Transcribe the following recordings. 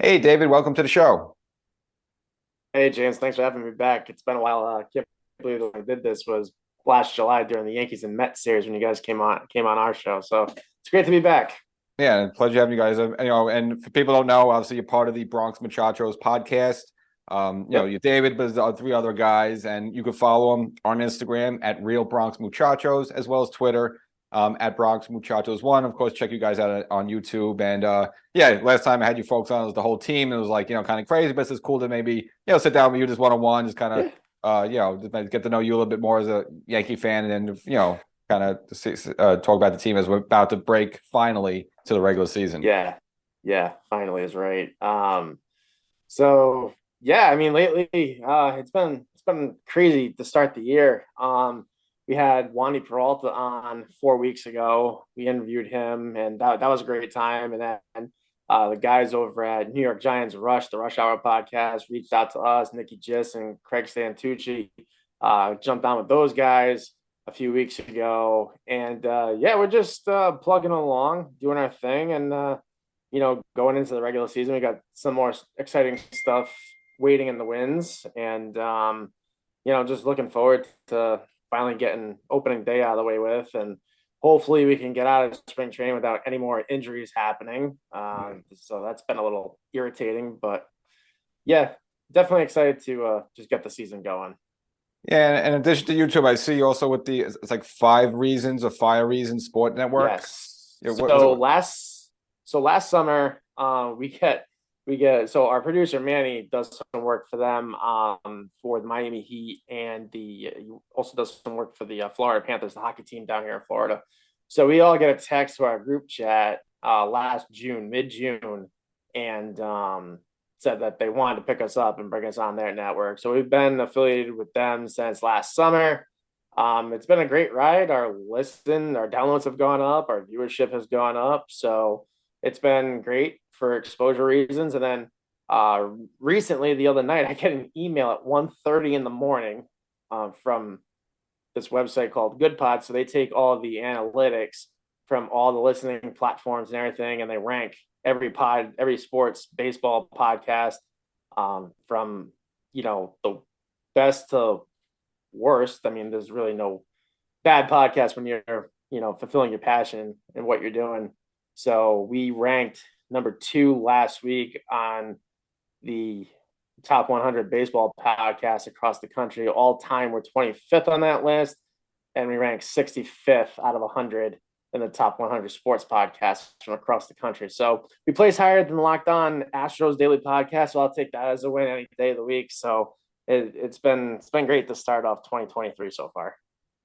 Hey, David, welcome to the show. Hey James, thanks for having me back. It's been a while. I can't believe I did this was last July during the Yankees and Mets series when you guys came on our show. So it's great to be back. Yeah, pleasure having you guys. And for people who don't know, obviously you're part of the Bronx Muchachos podcast. Yep. You're David, but there's three other guys, and you can follow them on Instagram at Real Bronx Muchachos, as well as Twitter at Bronx Muchachos One. Of course, check you guys out on YouTube. And yeah, last time I had you folks on, it was the whole team. It was like kind of crazy, but it's cool to maybe sit down with you just one on one, just kind of Yeah. just get to know you a little bit more as a Yankee fan, and then kind of talk about the team as we're about to break finally to the regular season. Yeah. Yeah. Finally is right. So yeah, I mean lately it's been crazy to start the year. We had Wandy Peralta on 4 weeks ago. We interviewed him, and that was a great time. And then the guys over at New York Giants Rush, the Rush Hour podcast, reached out to us. Nikki Gis and Craig Santucci jumped on with those guys a few weeks ago, and yeah, we're just plugging along, doing our thing, and going into the regular season, we got some more exciting stuff waiting in the wings, and just looking forward to finally getting opening day out of the way with, and hopefully we can get out of spring training without any more injuries happening. So that's been a little irritating, but yeah, definitely excited to just get the season going. Yeah, and in addition to YouTube, I see you also with it's like 5 Reasons or Fire Reasons Sport Network. Yes. Yeah, what was So last summer, we get so our producer Manny does some work for them for the Miami Heat, and he also does some work for the Florida Panthers, the hockey team down here in Florida. So we all get a text to our group chat last June, mid-June, and said that they wanted to pick us up and bring us on their network. So we've been affiliated with them since last summer. It's been a great ride. Our downloads have gone up, our viewership has gone up. So it's been great for exposure reasons. And then recently, the other night, I get an email at 1:30 in the morning from this website called GoodPod. So they take all of the analytics from all the listening platforms and everything, and they rank every sports baseball podcast from the best to worst. I mean, there's really no bad podcast when you're fulfilling your passion and what you're doing. So we ranked number two last week on the top 100 baseball podcasts across the country. All time, we're 25th on that list, and we ranked 65th out of 100 in the top 100 sports podcasts from across the country. So we place higher than the Locked On Astros Daily Podcast. So I'll take that as a win any day of the week. So it's been great to start off 2023 so far.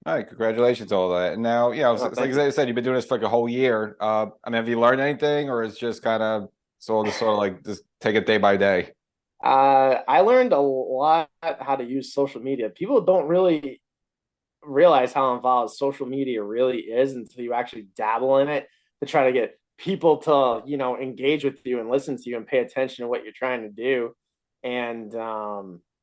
all right? Congratulations, all that. And now, Oh, it's like thank you. I said, you've been doing this for like a whole year. I mean, have you learned anything, or it's just kind of sort of like just take it day by day? I learned a lot how to use social media. People don't really realize how involved social media really is until you actually dabble in it to try to get people to engage with you and listen to you and pay attention to what you're trying to do. And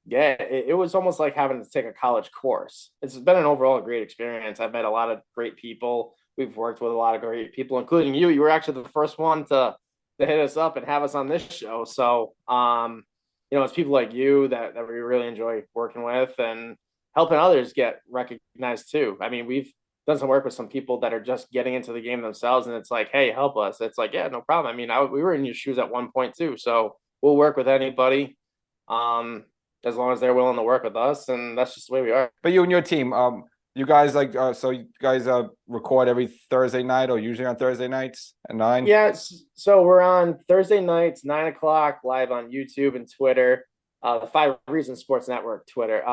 yeah, it was almost like having to take a college course. It's been an overall great experience. I've met a lot of great people. We've worked with a lot of great people, including you. You were actually the first one to hit us up and have us on this show. So it's people like you that we really enjoy working with, and helping others get recognized too. I mean, we've done some work with some people that are just getting into the game themselves, and it's like, hey, help us. It's like, yeah, no problem. I mean, we were in your shoes at one point too, so we'll work with anybody, um, as long as they're willing to work with us, and that's just the way we are. But you and your team, you guys so you guys record every Thursday night, or usually on Thursday nights at 9? Yes, so we're on Thursday nights, 9 o'clock, live on YouTube and Twitter. The Five Reasons Sports Network Twitter,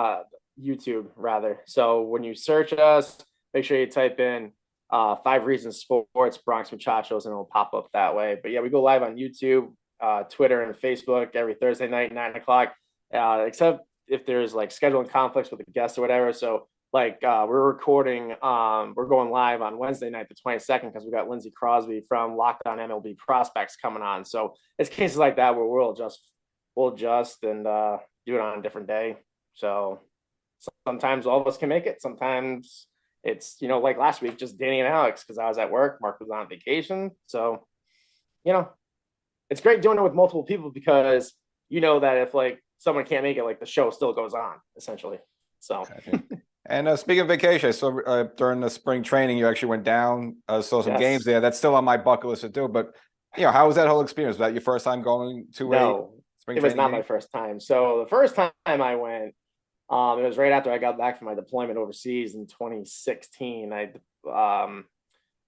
YouTube rather. So when you search us, make sure you type in Five Reasons Sports Bronx Muchachos, and it'll pop up that way. But yeah, we go live on YouTube, Twitter, and Facebook every Thursday night, 9 o'clock. Except if there's like scheduling conflicts with a guest or whatever. So like we're going live on Wednesday night, the 22nd, because we got Lindsey Crosby from Lockdown MLB Prospects coming on. So it's cases like that where we'll adjust and do it on a different day. So sometimes all of us can make it. Sometimes it's like last week, just Danny and Alex because I was at work. Mark was on vacation. So you know it's great doing it with multiple people because you know that if like someone can't make it, like the show still goes on essentially. So. Exactly. And speaking of vacation, I saw during the spring training you actually went down, saw some games Yes. there. That's still on my bucket list to do. But how was that whole experience? Was that your first time going to a No, spring it was training not my game? first time. So the first time I went, it was right after I got back from my deployment overseas in 2016. I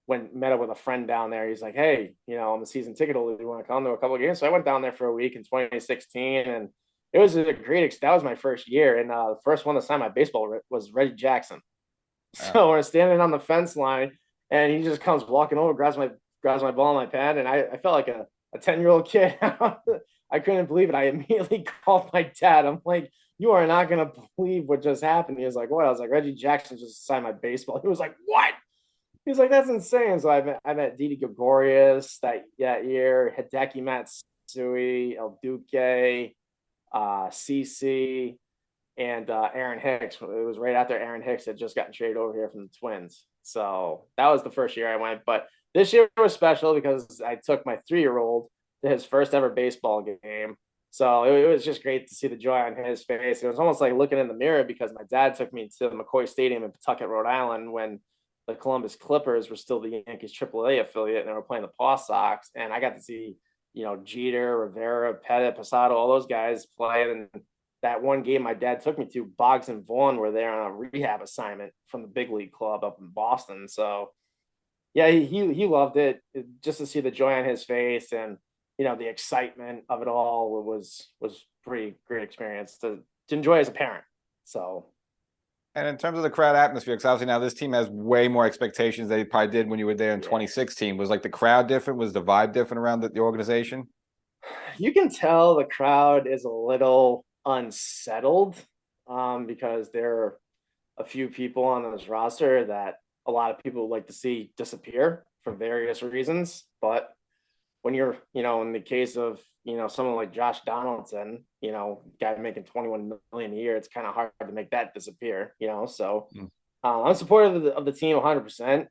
met up with a friend down there. He's like, "Hey, I'm a season ticket holder. Do you want to come to a couple of games?" So I went down there for a week in 2016, and it was a great. That was my first year, and the first one to sign my baseball was Reggie Jackson. So we're standing on the fence line, and he just comes walking over, grabs my ball and my pad, and I felt like a 10-year-old kid. I couldn't believe it. I immediately called my dad. I'm like, "You are not gonna believe what just happened." He was like, "What?" I was like, "Reggie Jackson just signed my baseball." He was like, "What?" He was like, "That's insane." So I met Didi Gregorius that year, Hideki Matsui, El Duque, CC, and Aaron Hicks. It was right after Aaron Hicks had just gotten traded over here from the Twins. So that was the first year I went. But this year was special because I took my 3-year-old to his first ever baseball game. So it was just great to see the joy on his face. It was almost like looking in the mirror because my dad took me to McCoy Stadium in Pawtucket, Rhode Island, when the Columbus Clippers were still the Yankees AAA affiliate and they were playing the Paw Sox. And I got to see, Jeter, Rivera, Pettit, Posada, all those guys play. And that one game my dad took me to, Boggs and Vaughn were there on a rehab assignment from the big league club up in Boston. So yeah, he loved it. Just to see the joy on his face and the excitement of it all was pretty great experience to enjoy as a parent. So. And in terms of the crowd atmosphere, because obviously now this team has way more expectations than they probably did when you were there in 2016. Was like the crowd different? Was the vibe different around the organization? You can tell the crowd is a little unsettled because there are a few people on this roster that a lot of people like to see disappear for various reasons. But when you're, in the case of, someone like Josh Donaldson, guy making 21 million a year, it's kind of hard to make that disappear, So I'm supportive of the team 100%.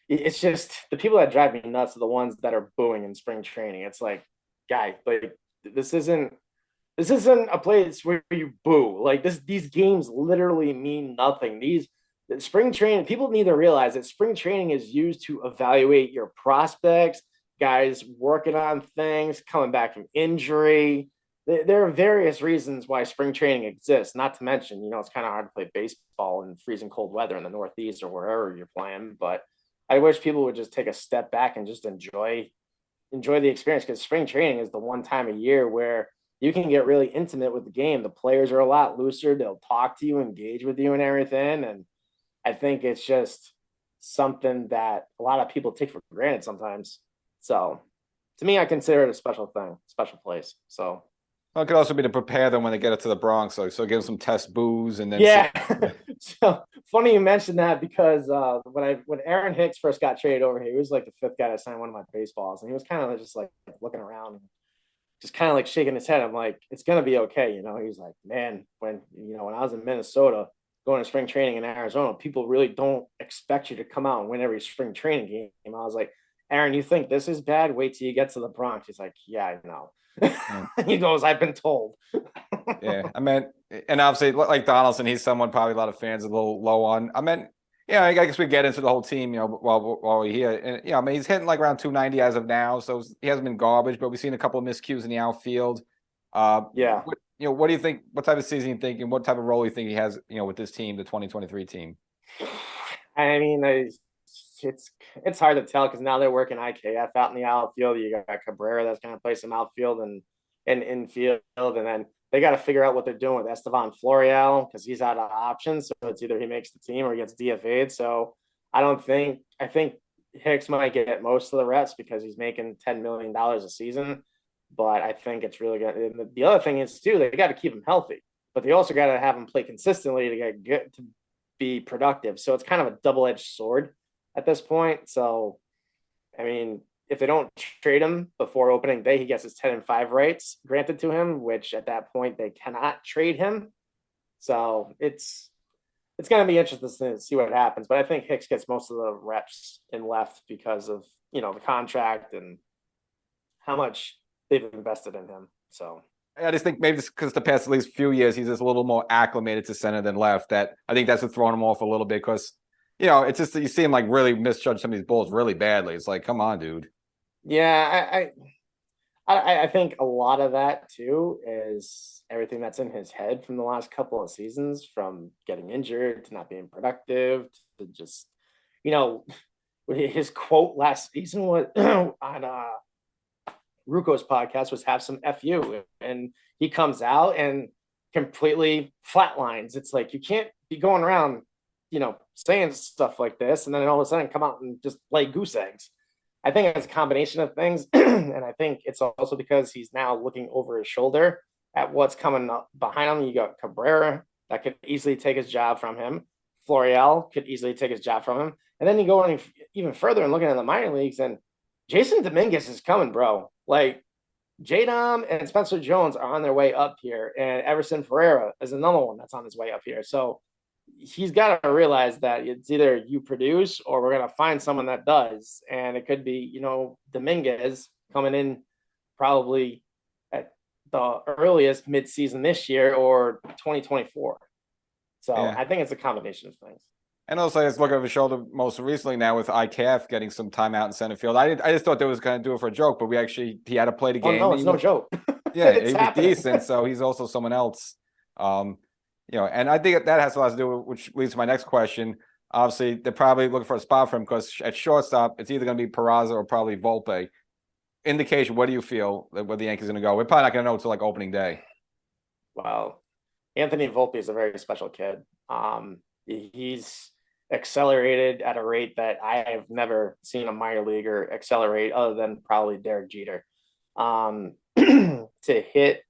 It's just the people that drive me nuts are the ones that are booing in spring training. It's like, guy, like this isn't a place where you boo. Like these games literally mean nothing. Spring training, people need to realize that spring training is used to evaluate your prospects, guys working on things, coming back from injury. There are various reasons why spring training exists, not to mention, it's kind of hard to play baseball in freezing cold weather in the Northeast or wherever you're playing. But I wish people would just take a step back and just enjoy the experience, because spring training is the one time a year where you can get really intimate with the game. The players are a lot looser. They'll talk to you, engage with you and everything. And I think it's just something that a lot of people take for granted sometimes. So to me, I consider it a special thing, special place. So. Well, it could also be to prepare them when they get up to the Bronx. So give them some test booze and then Yeah. So funny you mentioned that because when Aaron Hicks first got traded over here, he was like the 5th guy to sign one of my baseballs, and he was kind of just like looking around, just kind of like shaking his head. I'm like, it's gonna be okay, He's like, man, when I was in Minnesota going to spring training in Arizona, people really don't expect you to come out and win every spring training game. And I was like, Aaron, you think this is bad? Wait till you get to the Bronx. He's like, yeah, I know. He goes, I've been told. Yeah, I mean, and obviously, like Donaldson, he's someone probably a lot of fans are a little low on. I mean, I guess we get into the whole team, while we're here. And, I mean, he's hitting like around 290 as of now, so he hasn't been garbage, but we've seen a couple of miscues in the outfield. Yeah. What do you think? What type of season you think, and what type of role you think he has, with this team, the 2023 team? I mean, it's hard to tell because now they're working IKF out in the outfield. You got Cabrera that's going to play some outfield and infield, and then they got to figure out what they're doing with Estevan Florial because he's out of options. So it's either he makes the team or he gets DFA'd. So I think Hicks might get most of the reps because he's making $10 million a season. But I think it's really good. And the other thing is too, they got to keep him healthy, but they also got to have him play consistently to get good to be productive. So it's kind of a double-edged sword at this point. So, I mean, if they don't trade him before opening day, he gets his 10-5 rights granted to him, which at that point they cannot trade him. So it's going to be interesting to see what happens. But I think Hicks gets most of the reps in left because of, the contract and how much they've invested in him. So I just think maybe just because the past at least few years he's just a little more acclimated to center than left. That I think that's what thrown him off a little bit because it's just that you see him like really misjudge some of these balls really badly. It's like, come on, dude. yeah, I think a lot of that too is everything that's in his head from the last couple of seasons, from getting injured to not being productive to just, you know, his quote last season was on Ruco's podcast was "have some fu," and he comes out and completely flatlines. It's like you can't be going around, saying stuff like this, and then all of a sudden come out and just lay goose eggs. I think it's a combination of things, and I think it's also because he's now looking over his shoulder at what's coming up behind him. You got Cabrera that could easily take his job from him. Florial could easily take his job from him, and then you go even further and looking at the minor leagues, and Jason Dominguez is coming, bro. Like J-Dom and Spencer Jones are on their way up here, and Everson Ferreira is another one that's on his way up here. So he's got to realize that it's either you produce or we're going to find someone that does. And it could be, Dominguez coming in probably at the earliest mid-season this year or 2024. So Yeah. I think it's a combination of things. And also, he's looking over his shoulder most recently now with ICAF getting some time out in center field. I just thought they was going to do it for a joke, but he had to play the game. Oh, no, it's no joke. Yeah, It's he was happening. decent, so he's also someone else. And I think that has a lot to do with, which leads to my next question. Obviously, they're probably looking for a spot for him because at shortstop, it's either going to be Peraza or probably Volpe. Indication, what do you feel where the Yankees are going to go? We're probably not going to know until like opening day. Well, Anthony Volpe is a very special kid. He's accelerated at a rate that I have never seen a minor leaguer accelerate other than probably Derek Jeter. To hit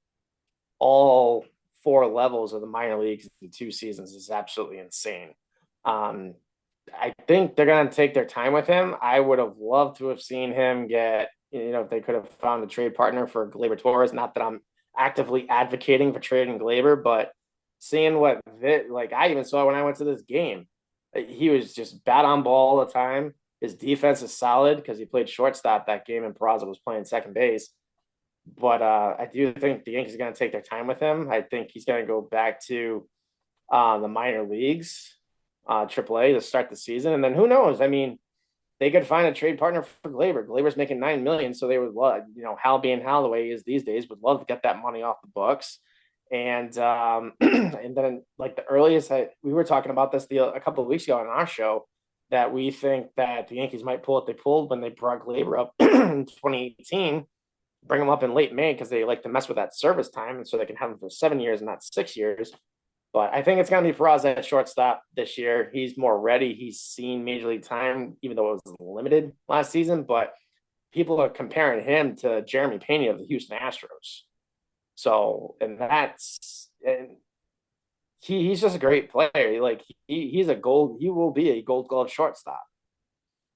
all 4 levels of the minor leagues in 2 seasons is absolutely insane. I think they're going to take their time with him. I would have loved to have seen him get, if they could have found a trade partner for Gleyber Torres. Not that I'm actively advocating for trading Gleyber, but seeing I even saw when I went to this game, he was just bat on ball all the time. His defense is solid because he played shortstop that game and Peraza was playing second base. But I do think the Yankees are going to take their time with him. I think he's going to go back to the minor leagues, AAA, to start the season. And then who knows? I mean, they could find a trade partner for Gleyber. Gleyber's making $9 million, so they would love, Hal being Hal the way he is these days, would love to get that money off the books. And and then like the earliest, we were talking about this a couple of weeks ago on our show, that we think that the Yankees might pull what they pulled when they brought Gleyber up in 2018, bring him up in late May because they like to mess with that service time, and so they can have him for 7 years and not 6 years. But I think it's going to be Peraza at shortstop this year. He's more ready. He's seen major league time, even though it was limited last season. But people are comparing him to Jeremy Pena of the Houston Astros. So, and he's just a great player. Like he will be a Gold Glove shortstop.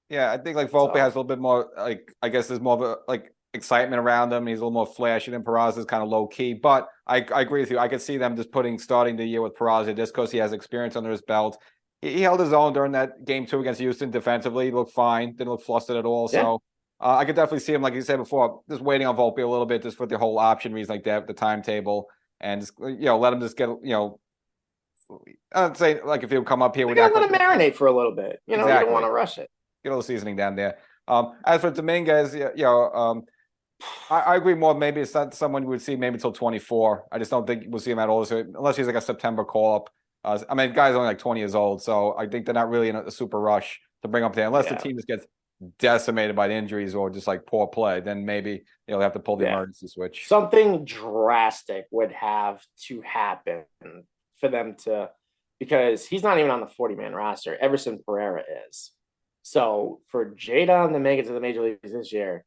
Yeah, I think like Volpe has a little bit more, like, I guess there's more of a like excitement around him. He's a little more flashy than Peraza, is kind of low key. But I agree with you. I could see them just starting the year with Peraza just because he has experience under his belt. He held his own during that game 2 against Houston defensively. He looked fine. Didn't look flustered at all. Yeah. So I could definitely see him, like you said before, just waiting on Volpe a little bit, just for the whole option reason like that, the timetable, and just, let him just get, I'd say like if he would come up here with that. Let him marinate for a little bit. Exactly. You don't want to rush it. Get a little seasoning down there. As for Dominguez, I agree more. Maybe it's not someone you would see maybe until 24. I just don't think we'll see him at all, unless he's like a September call up. I mean, the guy's only like 20 years old, so I think they're not really in a super rush to bring up there, unless the team just gets decimated by the injuries or just like poor play. Then maybe they'll have to pull the emergency switch. Something drastic would have to happen for them to, because he's not even on the 40-man roster. Everson Ferreira is. So for J-Dom to make it to the major leagues this year,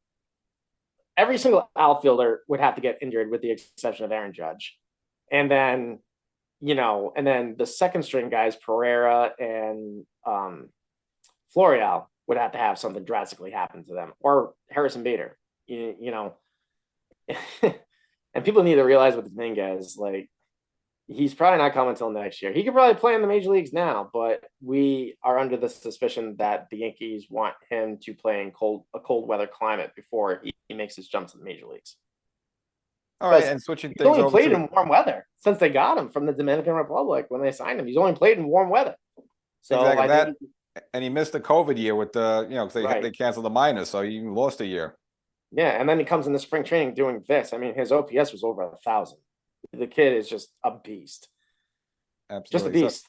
every single outfielder would have to get injured with the exception of Aaron Judge. And then, the second string guys, Pereira and Florial, would have to have something drastically happen to them, or Harrison Bader, and people need to realize with Dominguez, like, He's probably not coming until next year. He could probably play in the major leagues now, but we are under the suspicion that the Yankees want him to play in a cold weather climate before he makes his jump to the major leagues. All right, Because and switching he's things only over played to in warm weather since they got him from the Dominican Republic when they signed him. He's only played in warm weather. So exactly I that, think and he missed the COVID year with the, because they right. canceled the minors, so he lost a year. Yeah, and then he comes into spring training doing this. I mean, his OPS was over 1,000. The kid is just a beast. Just a Absolutely. So, beast.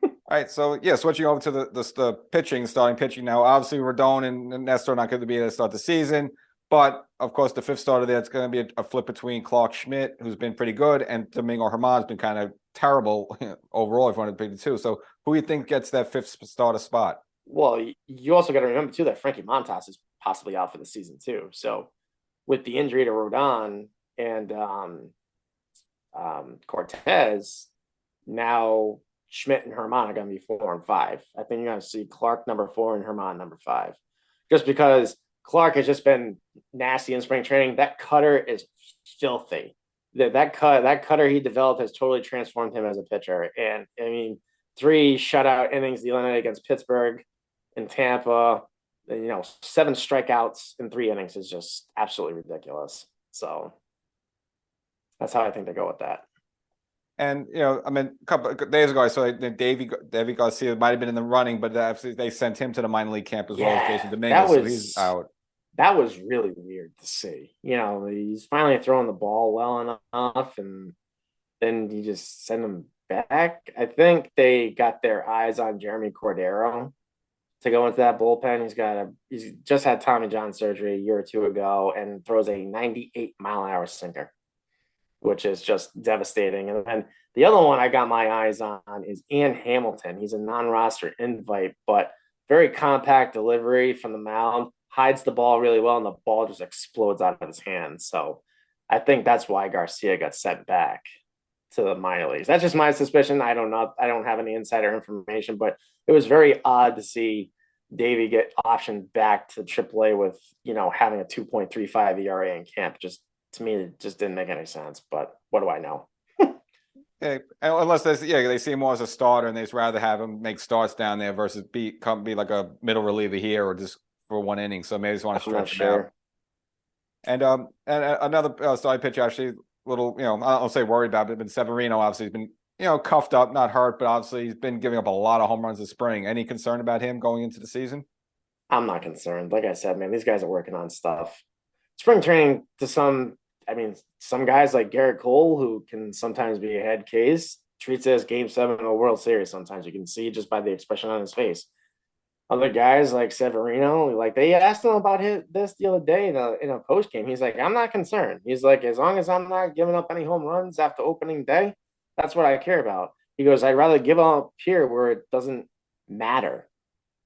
all right, so yeah, switching over to the pitching, starting pitching now. Obviously, Rodon and Nestor are not going to be able to start the season, but of course, the fifth starter there, it's going to be a flip between Clark Schmidt, who's been pretty good, and Domingo Germán's been kind of terrible overall. If you want to pick the two, so who do you think gets that fifth starter spot? Well, you also got to remember too that Frankie Montas is possibly out for the season too. So with the injury to Rodon and Cortez, now Schmidt and Herman are going to be 4 and 5. I think you're going to see Clark number 4 and Herman number 5, just because Clark has just been nasty in spring training. That cutter is filthy. That cutter he developed has totally transformed him as a pitcher. And I mean, 3 shutout innings the other night against Pittsburgh and Tampa. 7 strikeouts in 3 innings is just absolutely ridiculous. So that's how I think they go with that. And I mean, a couple of days ago, I saw that Davey Garcia might have been in the running, but they sent him to the minor league camp as well as Jason Dominguez, so he's out. That was really weird to see. He's finally throwing the ball well enough, and then you just send him back. I think they got their eyes on Jeremy Cordero to go into that bullpen. He's just had Tommy John surgery a year or 2 ago and throws a 98-mile-an-hour sinker, which is just devastating. And then the other one I got my eyes on is Ian Hamilton. He's a non-roster invite, but very compact delivery from the mound, hides the ball really well, and the ball just explodes out of his hands. So I think that's why Garcia got sent back to the minor leagues. That's just my suspicion. I don't know. I don't have any insider information, but it was very odd to see Davey get optioned back to AAA with, having a 2.35 ERA in camp. Just to me, it just didn't make any sense. But what do I know? Yeah, unless they see him more as a starter, and they'd rather have him make starts down there versus be like a middle reliever here or just for 1 inning. So maybe just want to stretch him out. And another starting pitcher, actually, little, I don't say worried about it, but Severino obviously has been cuffed up, not hurt, but obviously he's been giving up a lot of home runs this spring. Any concern about him going into the season? I'm not concerned. Like I said, man, these guys are working on stuff. Spring training to some guys like Garrett Cole, who can sometimes be a head case, treats it as game 7 of a World Series. Sometimes you can see just by the expression on his face. Other guys like Severino, like they asked him about this the other day in a post game. He's like, I'm not concerned. He's like, as long as I'm not giving up any home runs after opening day, that's what I care about. He goes, I'd rather give up here where it doesn't matter.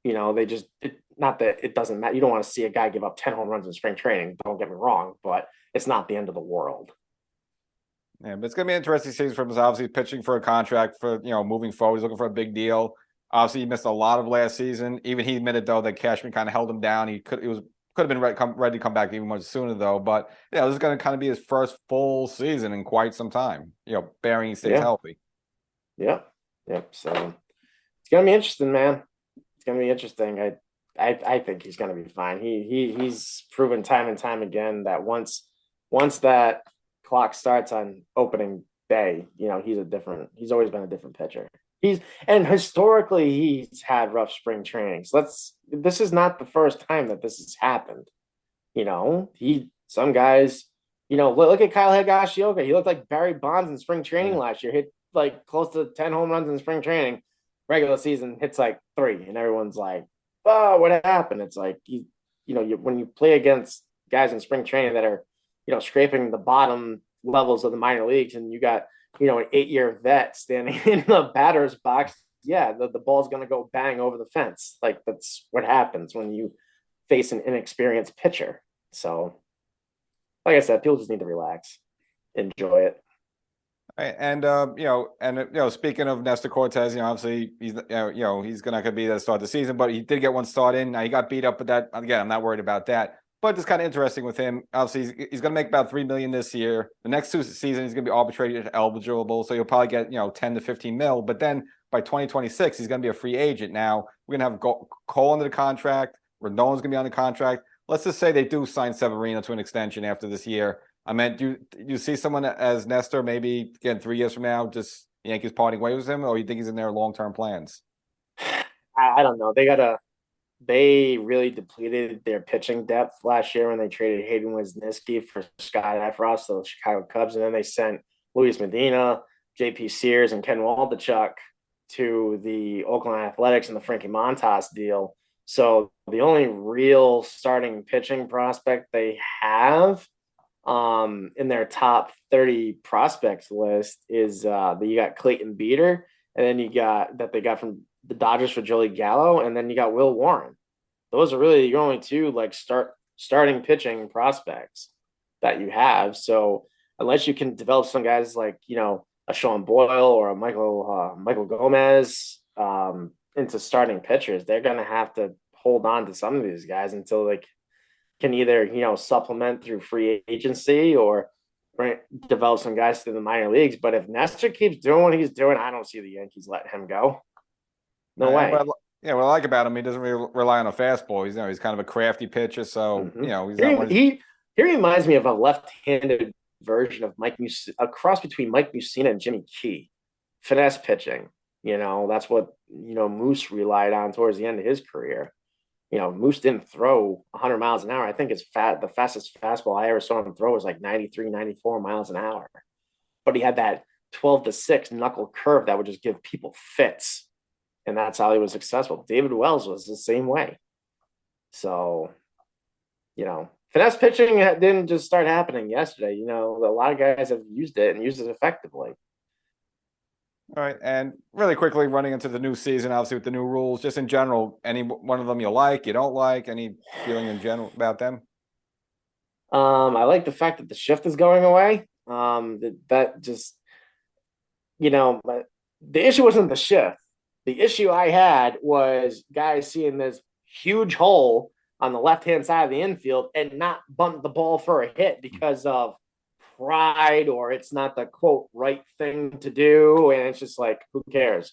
Not that it doesn't matter. You don't want to see a guy give up 10 home runs in spring training. Don't get me wrong, but it's not the end of the world. Yeah, but it's going to be an interesting season for him. Obviously, pitching for a contract for, moving forward. He's looking for a big deal. Obviously, he missed a lot of last season. Even he admitted, though, that Cashman kind of held him down. He could have been ready to come back even much sooner, though. But, this is going to kind of be his first full season in quite some time, bearing he stays healthy. Yep. So it's going to be interesting, man. It's going to be interesting. I think he's going to be fine. He's proven time and time again that once that clock starts on opening day, he's always been a different pitcher. And historically he's had rough spring trainings. This is not the first time that this has happened. Some guys, look at Kyle Higashioka. He looked like Barry Bonds in spring training last year. Hit like close to 10 home runs in spring training. Regular season hits like 3, and everyone's like, "Oh, what happened?" It's like when you play against guys in spring training that are, scraping the bottom levels of the minor leagues, and you got an 8-year vet standing in the batter's box. Yeah, the ball's gonna go bang over the fence. Like that's what happens when you face an inexperienced pitcher. So, like I said, people just need to relax, enjoy it. Right. And speaking of Nestor Cortez, obviously he's he's not going to be there to start the season, but he did get one start in. Now he got beat up, but that again, I'm not worried about that. But it's kind of interesting with him. Obviously, he's going to make about $3 million this year. The next 2 seasons, he's going to be arbitration eligible, so he'll probably get 10 to 15 mil. But then by 2026, he's going to be a free agent. Now we're going to have Cole under the contract. Rendon's going to be on the contract. Let's just say they do sign Severino to an extension after this year. I mean, do you see someone as Nestor maybe again 3 years from now, just the Yankees parting ways with him, or you think he's in their long-term plans? I don't know. They really depleted their pitching depth last year when they traded Hayden Wesneski for Scott Efros, the Chicago Cubs, and then they sent Luis Medina, J.P. Sears, and Ken Waldichuk to the Oakland Athletics in the Frankie Montas deal. So the only real starting pitching prospect they have in their top 30 prospects list is that you got Clayton Beeter, and then you got that they got from the Dodgers for Joey Gallo, and then you got Will Warren. Those are really your only two like starting pitching prospects that you have. So unless you can develop some guys like a Sean Boyle or a Michael Gomez into starting pitchers, they're gonna have to hold on to some of these guys until they can either supplement through free agency or develop some guys through the minor leagues. But if Nestor keeps doing what he's doing, I don't see the Yankees letting him go. No way. What I like about him, he doesn't really rely on a fastball. He's kind of a crafty pitcher. So he reminds me of a left-handed version of a cross between Mike Mussina and Jimmy Key. Finesse pitching. That's what Moose relied on towards the end of his career. Moose didn't throw 100 miles an hour. I think the fastest fastball I ever saw him throw was like 93, 94 miles an hour. But he had that 12-6 knuckle curve that would just give people fits. And that's how he was successful. David Wells was the same way. So, finesse pitching didn't just start happening yesterday. A lot of guys have used it and used it effectively. All right. And really quickly running into the new season, obviously with the new rules, just in general, any one of them you like, you don't like, any feeling in general about them? I like the fact that the shift is going away. That just, but the issue wasn't the shift. The issue I had was guys seeing this huge hole on the left-hand side of the infield and not bump the ball for a hit because of pride or it's not the, quote, right thing to do. And it's just like, who cares?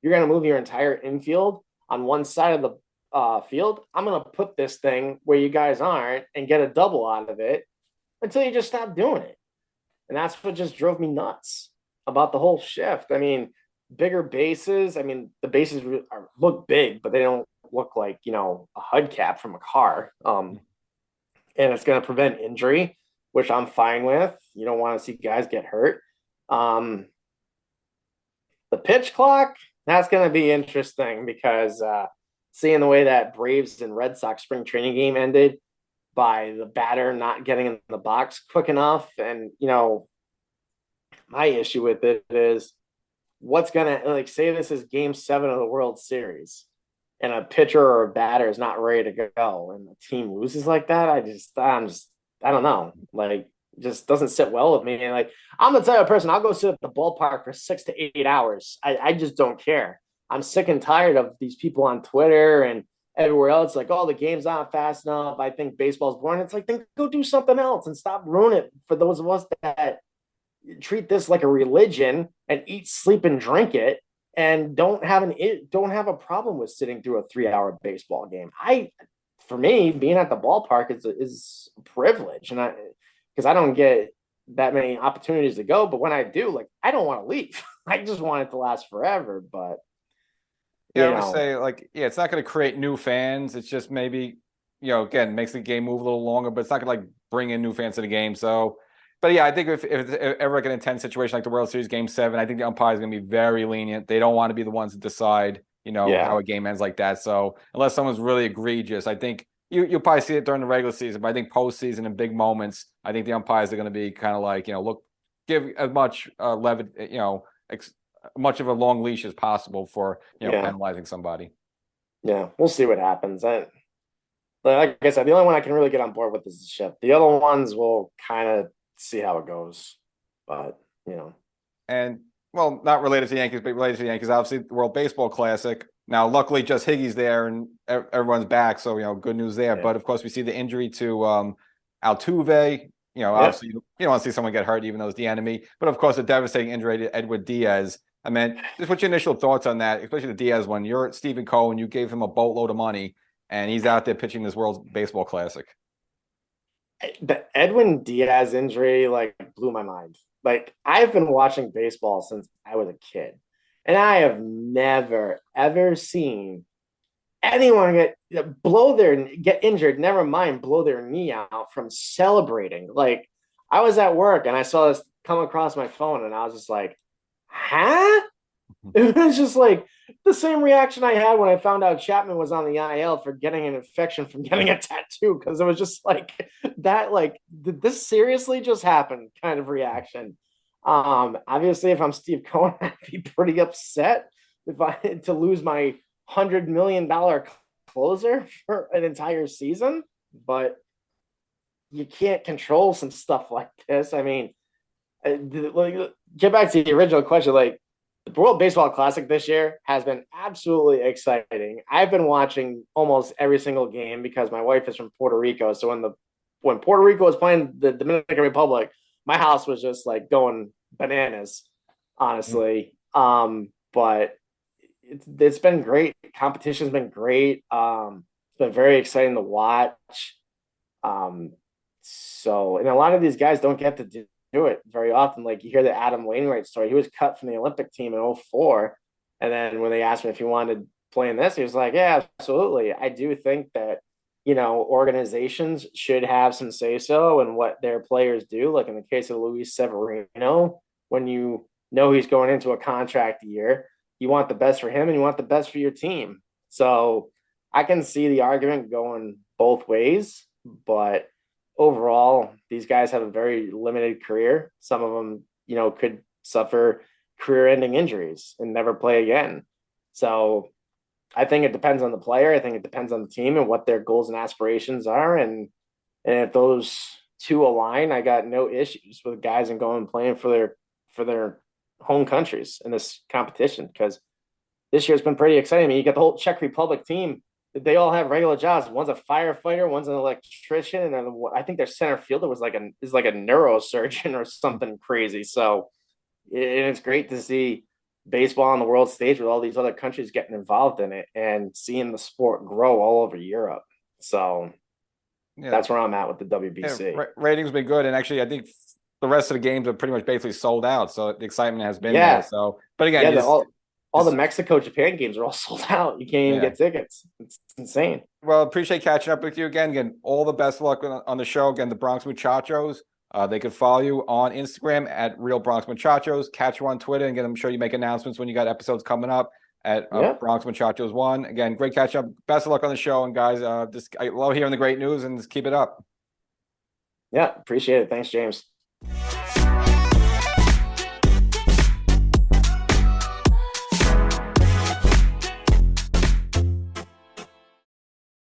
You're going to move your entire infield on one side of the field. I'm going to put this thing where you guys aren't and get a double out of it until you just stop doing it. And that's what just drove me nuts about the whole shift. I mean, bigger bases. I mean, the bases look big, but they don't look like, a hubcap from a car. And it's going to prevent injury, which I'm fine with. You don't want to see guys get hurt. The pitch clock, that's going to be interesting because seeing the way that Braves and Red Sox spring training game ended by the batter not getting in the box quick enough. And, my issue with it is, what's gonna say this is game 7 of the World Series and a pitcher or a batter is not ready to go and the team loses like that. I don't know. Like, just doesn't sit well with me. And like, I'm the type of person, I'll go sit at the ballpark for 6 to 8 hours. I just don't care. I'm sick and tired of these people on Twitter and everywhere else. Like, oh, the game's not fast enough. I think baseball's boring. It's like, then go do something else and stop ruining it for those of us that treat this like a religion and eat, sleep, and drink it, and don't have a problem with sitting through a 3-hour baseball game. For me, being at the ballpark is a privilege, and because I don't get that many opportunities to go. But when I do, like, I don't want to leave. I just want it to last forever. But I would say, it's not going to create new fans. It's just maybe, again, makes the game move a little longer, but it's not going to bring in new fans to the game. So. But yeah, I think if ever like an intense situation like the World Series Game 7, I think the umpire is going to be very lenient. They don't want to be the ones to decide, how a game ends like that. So unless someone's really egregious, I think you'll probably see it during the regular season. But I think postseason and big moments, I think the umpires are going to be kind of like, give as much much of a long leash as possible for penalizing somebody. Yeah, we'll see what happens. Like I said, the only one I can really get on board with is the shift. The other ones will kind of see how it goes, but and well, not related to the Yankees, but related to the Yankees, obviously the World Baseball Classic Now, luckily, just Higgy's there and everyone's back, so good news there. Yeah. But of course, we see the injury to Altuve. Obviously, you don't want to see someone get hurt, even though it's the enemy. But of course, a devastating injury to Edward Diaz. I mean, just what's your initial thoughts on that, especially the Diaz one? You're Stephen Cohen, you gave him a boatload of money, and he's out there pitching this World Baseball Classic. The Edwin Diaz injury blew my mind. I've been watching baseball since I was a kid, and I have never ever seen anyone get injured, never mind blow their knee out from celebrating. I was at work and I saw this come across my phone and I was just like, huh? It was just the same reaction I had when I found out Chapman was on the IL for getting an infection from getting a tattoo, because it was just that, did this seriously just happen kind of reaction. Obviously, if I'm Steve Cohen, I'd be pretty upset if I had to lose my $100 million closer for an entire season, but you can't control some stuff like this. I mean, get back to the original question. The World Baseball Classic this year has been absolutely exciting. I've been watching almost every single game because my wife is from Puerto Rico. So when Puerto Rico was playing the Dominican Republic, my house was just going bananas, honestly. But it's been great. Competition's been great. It's been very exciting to watch. So, and a lot of these guys don't get to do it very often. You hear the Adam Wainwright story. He was cut from the Olympic team in 2004. And then when they asked him if he wanted to play in this, he was like, yeah, absolutely. I do think that, organizations should have some say-so in what their players do. In the case of Luis Severino, when you know he's going into a contract year, you want the best for him and you want the best for your team. So I can see the argument going both ways, but overall, these guys have a very limited career. Some of them, could suffer career-ending injuries and never play again. So I think it depends on the player. I think it depends on the team and what their goals and aspirations are. And if those two align, I got no issues with guys and going and playing for their home countries in this competition, because this year's been pretty exciting. I mean, you got the whole Czech Republic team. They all have regular jobs. One's a firefighter, one's an electrician, and I think their center fielder is like a neurosurgeon or something crazy. So it's great to see baseball on the world stage with all these other countries getting involved in it and seeing the sport grow all over Europe. So that's where I'm at with the WBC. Yeah, ratings been good, and actually, I think the rest of the games are pretty much basically sold out. So the excitement has been there. So, but again, all the Mexico Japan games are all sold out. You can't even get tickets. It's insane. Well, appreciate catching up with you again. Again, all the best luck on the show. Again, the Bronx Muchachos. They can follow you on Instagram at Real Bronx Muchachos. Catch you on Twitter, and again, I'm sure you make announcements when you got episodes coming up at Bronx Muchachos 1. Again, great catch up. Best of luck on the show, and guys, I love hearing the great news, and just keep it up. Yeah, appreciate it. Thanks, James.